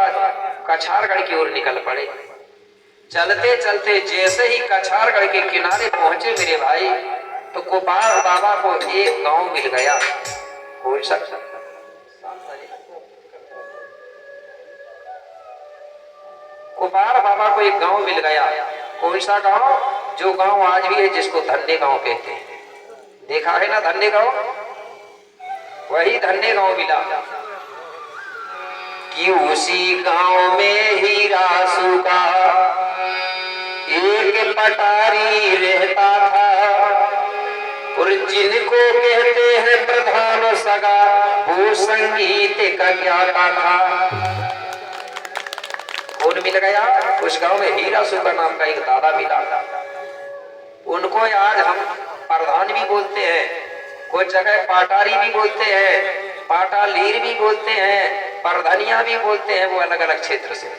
बाबा कछारगढ़ की ओर निकल पड़े। चलते चलते जैसे ही कछारगढ़ के किनारे पहुंचे मेरे भाई, तो गोपाल बाबा को एक गांव मिल गया। बोल सकता गोपाल बाबा को एक गांव मिल गया। कौन सा गांव? जो गांव आज भी है, जिसको धन्य गांव कहते हैं। देखा है ना धन्य गांव? वही धन्य गांव मिला कि उसी गांव में हीरा सूखा एक पटारी रहता था, और जिनको कहते हैं प्रधान सगा, वो संगीत का ज्ञाता था। कौन मिल गया? उस गांव में हीरा सूखा नाम का एक दादा मिला। उनको आज हम प्रधान भी बोलते हैं, कुछ जगह पाटारी भी बोलते हैं, पाटालीर भी बोलते हैं, परधनिया भी बोलते हैं, वो अलग अलग क्षेत्र से।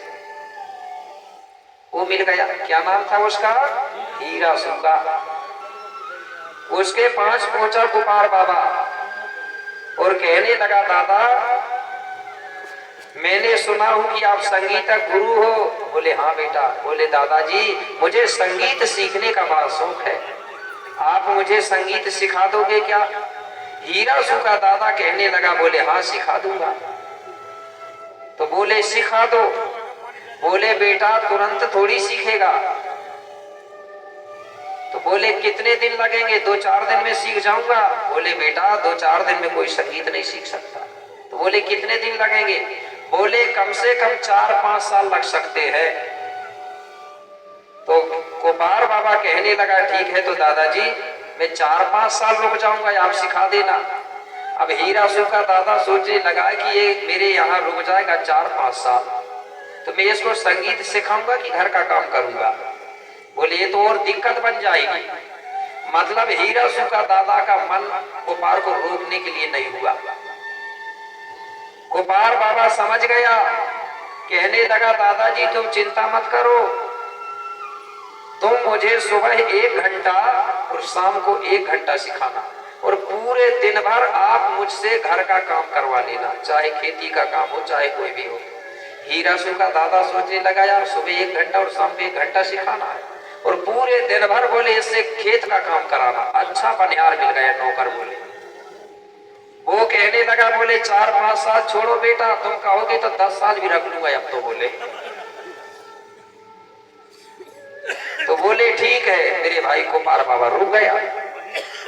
वो मिल गया। क्या नाम था उसका? हीरा सूखा। उसके पास पहुंचा गोपाल बाबा और कहने लगा, दादा मैंने सुना हूं कि आप संगीतक गुरु हो। बोले हाँ बेटा। बोले दादाजी मुझे संगीत सीखने का बड़ा शौक है, आप मुझे संगीत सिखा दोगे क्या? हीरा सूखा दादा कहने लगा, बोले हाँ सिखा दूंगा। तो बोले सिखा दो। बोले बेटा तुरंत थोड़ी सीखेगा। तो बोले कितने दिन लगेंगे? 2-4 दिन में सीख जाऊंगा। बोले बेटा 2-4 दिन में कोई संगीत नहीं सीख सकता। तो बोले कितने दिन लगेंगे? बोले कम से कम 4-5 साल लग सकते हैं। तो गोपाल बाबा कहने लगा, ठीक है तो दादाजी मैं 4-5 साल रुक जाऊंगा, आप सिखा देना। अब हीरा सूखा दादा सोचने लगा कि ये मेरे यहाँ रुक जाएगा 4-5 साल, तो मैं इसको संगीत सिखाऊंगा कि घर का काम करूंगा? बोले ये तो और दिक्कत बन जाएगी। मतलब हीरा सूखा दादा का मन गोपाल को रोकने के लिए नहीं हुआ। गोपाल बाबा समझ गया, कहने लगा दादाजी तुम चिंता मत करो, तुम मुझे सुबह 1 घंटा और शाम को 1 घंटा सिखाना, और पूरे दिन भर आप मुझसे घर का काम करवा लेना, चाहे खेती का काम हो चाहे कोई भी हो। हीरा सूखा दादा सोचने लगा, यार सुबह 1 घंटा और शाम को 1 घंटा सिखाना है, और पूरे दिन भर बोले इससे खेत का काम कराना। अच्छा बनिहार मिल गया, नौकर। बोले वो कहने लगा, बोले 4-5 साल छोड़ो बेटा, तुम कहोगे तो 10 साल भी रख लूंगा अब तो। बोले तो बोले ठीक है। मेरे भाई गोपाल बाबा रुक गया।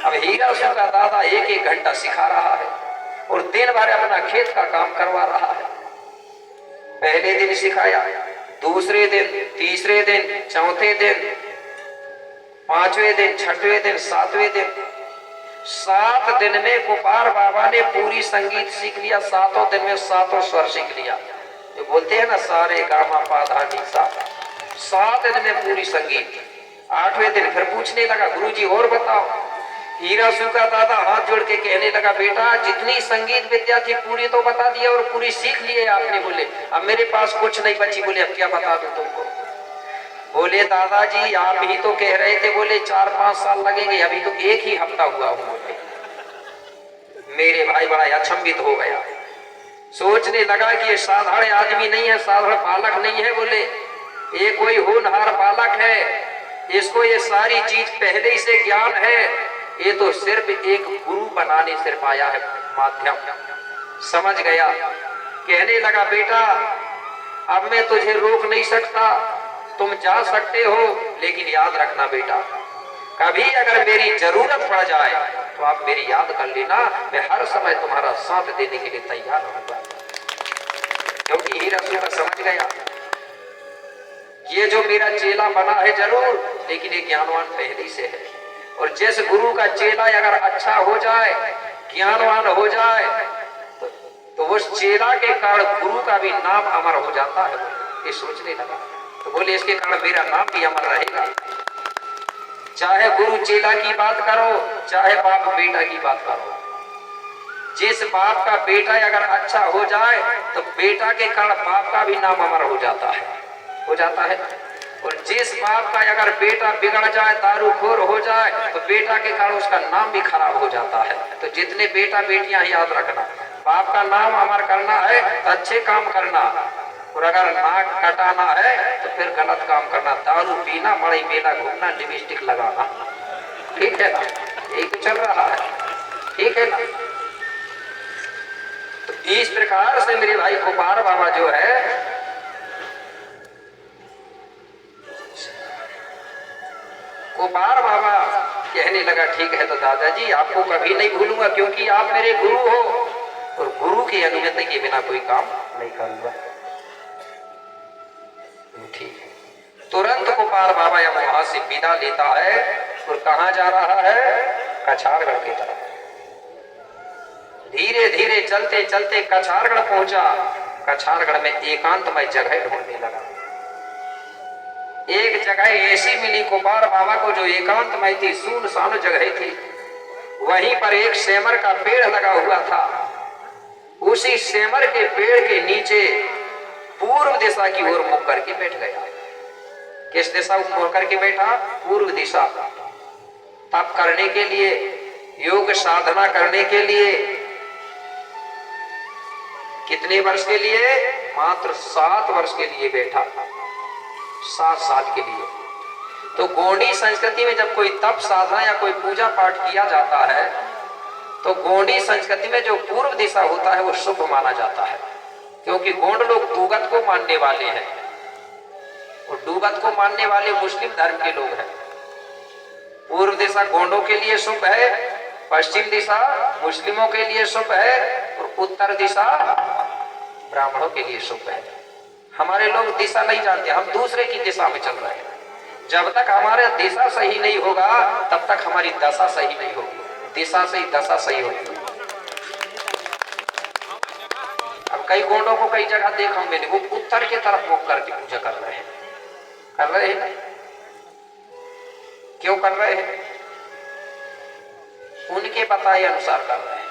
अब हीरा सूखा दादा 1-1 घंटा सिखा रहा है और दिन भर अपना खेत का काम करवा रहा है। पहले दिन सिखाया, दूसरे दिन, तीसरे दिन, चौथे दिन, 5वें दिन, 6वें दिन, 7वें दिन। 7 दिन में गोपाल बाबा ने पूरी संगीत सीख लिया। 7 दिन में 7 स्वर सीख लिया। जो बोलते हैं ना सारे गामा पा धा नी सा। 7 दिन में पूरी संगीत। 8वें दिन फिर पूछने लगा, गुरुजी और बताओ। हीरा सूखा दादा हाथ जोड़ के कहने लगा, बेटा जितनी संगीत विद्या थी पूरी तो बता दिया और पूरी सीख लिए आपने। बोले अब मेरे पास कुछ नहीं बची। बोले अब क्या बता दूं तुमको? बोले दादाजी आप ही तो कह रहे थे, बोले 4-5 साल लगेंगे, अभी तो 1 ही हफ्ता हुआ हूं। मेरे भाई बड़ा अचंभित हो गया, सोचने लगा कि ये साधारण आदमी नहीं है, साधारण बालक नहीं है। बोले ये कोई होनहार बालक है, इसको ये सारी चीज पहले ही से ज्ञान है, ये तो सिर्फ एक गुरु बनाने सिर्फ आया है माध्यम। समझ गया। कहने लगा, बेटा अब मैं तुझे रोक नहीं सकता, तुम जा सकते हो, लेकिन याद रखना बेटा कभी अगर मेरी जरूरत पड़ जाए तो आप मेरी याद कर लेना, मैं हर समय तुम्हारा साथ देने के लिए तैयार रहूंगा। क्योंकि हीरा सूखा समझ गया ये जो मेरा चेला बना है जरूर, लेकिन ये ज्ञानवान पहले से है, और जिस गुरु का चेला अगर अच्छा हो जाए, ज्ञानवान हो जाए, तो उस चेला के कारण गुरु का भी नाम अमर हो जाता है। ये सोचने लगा। तो बोले इसके कारण मेरा नाम भी अमर रहेगा। चाहे गुरु चेला की बात करो, चाहे बाप बेटा की बात करो, जिस बाप का बेटा अगर अच्छा हो जाए तो बेटा के कारण बाप का भी नाम अमर हो जाता है। और जिस बाप का अगर बेटा बिगड़ जाए, दारूखोर हो जाए, तो बेटा के कारण उसका नाम भी खराब हो जाता है। तो जितने बेटा बेटियां याद रखना, बाप का नाम अमर करना है तो अच्छे काम करना, और अगर नाक कटाना है तो फिर गलत काम करना, दारू पीना, मड़ई मेला घूमना, लिपस्टिक लगाना, ठीक है ना? यही तो चल रहा है, ठीक है ना? तो इस प्रकार से मेरे भाई कोपार बाबा जो है, कोपार बाबा कहने लगा ठीक है तो दादाजी आपको कभी नहीं भूलूंगा, क्योंकि आप मेरे गुरु हो और गुरु की अनुमति के बिना कोई काम नहीं करूंगा। ठीक है। तुरंत कोपार बाबा या वहां से विदा लेता है और कहां जा रहा है? कछारगढ़ की तरफ। धीरे धीरे चलते चलते कछारगढ़ पहुंचा। कछारगढ़ में एकांतमय जगह ढूंढने लगा। एक जगह ऐसी मिली कोपार बाबा को जो एकांतमय थी, सुनसान जगह थी। वहीं पर एक सेमर का पेड़ लगा हुआ था। उसी सेमर के पेड़ के नीचे पूर्व दिशा की ओर मुख करके बैठ गया। किस दिशा मुख करके बैठा? पूर्व दिशा। तप करने के लिए, योग साधना करने के लिए। कितने वर्ष के लिए? मात्र 7 वर्ष के लिए बैठा, 7 साल के लिए। तो गोंडी संस्कृति में जब कोई तप साधना या कोई पूजा पाठ किया जाता है तो गोंडी संस्कृति में जो पूर्व दिशा होता है वो शुभ माना जाता है, क्योंकि गोंड लोग डूगत को मानने वाले हैं और डूगत को मानने वाले मुस्लिम धर्म के लोग हैं। पूर्व दिशा गोंडों के लिए शुभ है, पश्चिम दिशा मुस्लिमों के लिए शुभ है और उत्तर दिशा ब्राह्मणों के लिए शुभ है। हमारे लोग दिशा नहीं जानते, हम दूसरे की दिशा में चल रहे हैं। जब तक हमारा दिशा सही नहीं होगा तब तक हमारी दशा सही नहीं होगी। दिशा से ही दशा सही होगी। अब कई गोंडों को कई जगह देखा मैंने, वो उत्तर की तरफ मुख करके पूजा कर रहे हैं। कर रहे हैं? क्यों कर रहे हैं? उनके बताए अनुसार कर रहे हैं।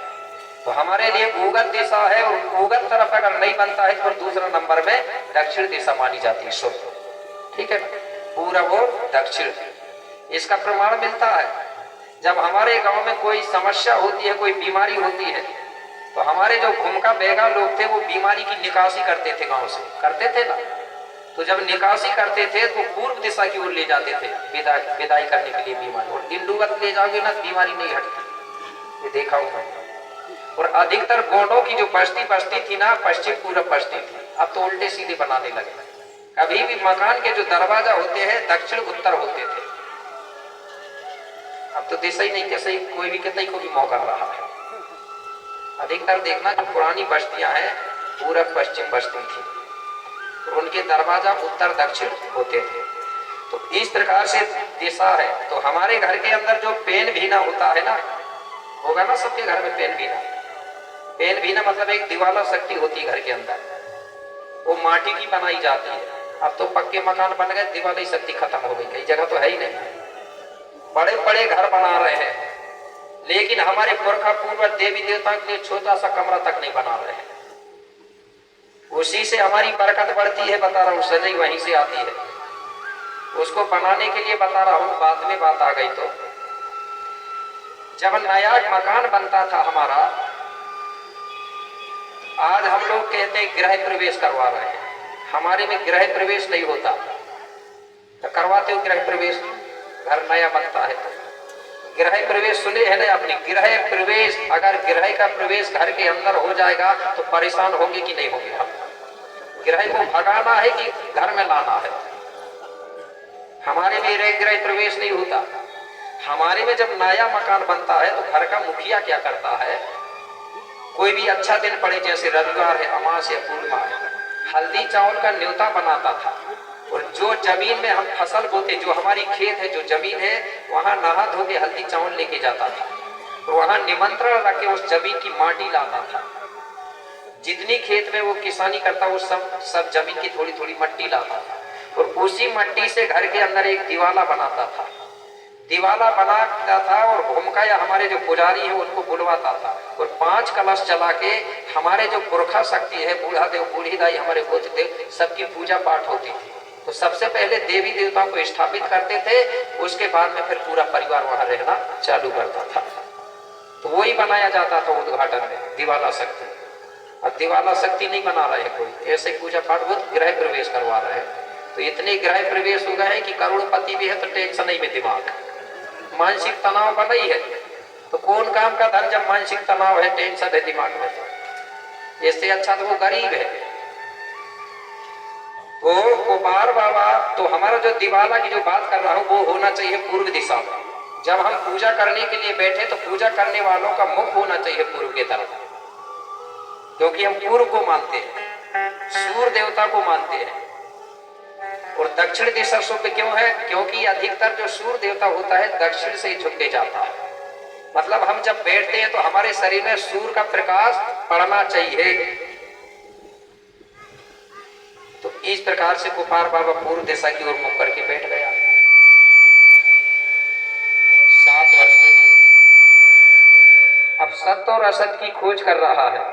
तो हमारे लिए उगत दिशा है और उगत तरफ अगर नहीं बनता है तो दूसरा नंबर में दक्षिण दिशा मानी जाती है शुभ, ठीक है ना? पूरब और दक्षिण, इसका प्रमाण मिलता है। जब हमारे गांव में कोई समस्या होती है, कोई बीमारी होती है, तो हमारे जो घुमका बेगा लोग थे वो बीमारी की निकासी करते थे, गांव से करते थे ना। तो जब निकासी करते थे तो पूर्व दिशा की ओर ले जाते थे विदाई करने के लिए बीमारी। और दिनडूगत ले जाओगे ना बीमारी नहीं हटती, ये देखा हूं मैं। और अधिकतर गोंडों की जो बस्ती थी ना, पश्चिम पूरब बस्ती थी। अब तो उल्टे सीधे बनाने लगे। कभी भी मकान के जो दरवाजा होते हैं दक्षिण उत्तर होते थे, अब तो दिशा ही नहीं, कैसे कोई भी कितना को भी मौका रहा है। अधिकतर देखना जो पुरानी बस्तियां हैं पूरब पश्चिम बस्ती थी, तो उनके दरवाजा उत्तर दक्षिण होते थे। तो इस प्रकार से दिशा है। तो हमारे घर के अंदर जो पेन भीना होता है ना, होगा ना सबके घर में पेन भीना। पेन भीना मतलब एक दिवाला शक्ति होती है घर के अंदर, वो माटी की बनाई जाती है। अब तो पक्के मकान बन गए, दिवाली शक्ति खत्म हो गई, कई जगह तो है ही नहीं। बड़े बड़े घर बना रहे हैं, लेकिन हमारे पुरखा पूर्वज देवी देवताओं के लिए छोटा सा कमरा तक नहीं बना रहे हैं। उसी से हमारी बरकत बढ़ती है, बता रहा हूँ, सजाई वहीं से आती है। उसको बनाने के लिए बता रहा हूँ, बाद में बात आ गई। तो जब नया मकान बनता था हमारा, आज हम लोग कहते हैं गृह प्रवेश करवा रहे हैं, हमारे में गृह प्रवेश नहीं होता। तो करवाते हो गृह प्रवेश? घर नया बनता है तो गृह प्रवेश सुने है ना आपने? गृह प्रवेश, अगर गृह का प्रवेश घर के अंदर हो जाएगा तो परेशान होंगे कि नहीं होंगे? हम गृह को भगाना है कि घर में लाना है? हमारे में गृह प्रवेश नहीं होता। हमारे में जब नया मकान बनता है तो घर का मुखिया क्या करता है, कोई भी अच्छा दिन पड़े, जैसे रविवार है, अमास या पूर्णिमा है, हल्दी चावल का न्योता बनाता था। और जो जमीन में हम फसल बोते, जो हमारी खेत है, जो जमीन है, वहां नहा धो के हल्दी चावल लेके जाता था और वहां निमंत्रण रख के उस जमीन की माटी लाता था। जितनी खेत में वो किसानी करता वो सब जमीन की थोड़ी थोड़ी मट्टी लाता था और उसी मट्टी से घर के अंदर एक दिवाला बनाता था। दिवाला बनाता था और भूमका या हमारे जो पुजारी है उनको बुलवाता था और 5 कलश चला के हमारे जो पुरखा शक्ति है, बूढ़ा देव, बूढ़ी दाई, हमारे गोत्र देव, सबकी पूजा पाठ होती थी। तो सबसे पहले देवी देवताओं को स्थापित करते थे, उसके बाद में फिर पूरा परिवार वहां रहना चालू करता था। तो वही बनाया जाता था उद्घाटन में, दिवाला शक्ति। अब दिवाला शक्ति नहीं बना रहे हैं कोई, ऐसे पूजा पाठ बहुत गृह प्रवेश करवा रहे हैं। तो इतने गृह प्रवेश हो गए हैं कि करोड़पति भी है तो टेंशन ही में दिमाग, मानसिक तनाव बना ही है। तो कौन काम का धन जब मानसिक तनाव है, टेंशन है दिमाग में, तो इससे अच्छा तो वो गरीब है। तो कुमार बाबा, तो हमारा जो दिवाला की जो बात कर रहा हूं वो होना चाहिए पूर्व दिशा में। जब हम पूजा करने के लिए बैठे तो पूजा करने वालों का मुख होना चाहिए पूर्व की तरफ, क्योंकि हम पूर्व को मानते हैं, सूर्य देवता को मानते हैं। और दक्षिण दिशा शुभ क्यों है? क्योंकि अधिकतर जो सूर्य देवता होता है दक्षिण से ही झुक के जाता है। मतलब हम जब बैठते हैं तो हमारे शरीर में सूर्य का प्रकाश पड़ना चाहिए। तो इस प्रकार से कुमार बाबा पूर्व दिशा की ओर मुख करके बैठ गया 7 वर्ष के लिए। अब सत्य और असत्य की खोज कर रहा है,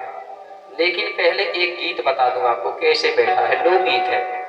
लेकिन पहले एक गीत बता दूं आपको कैसे बैठा है। लोकगीत है।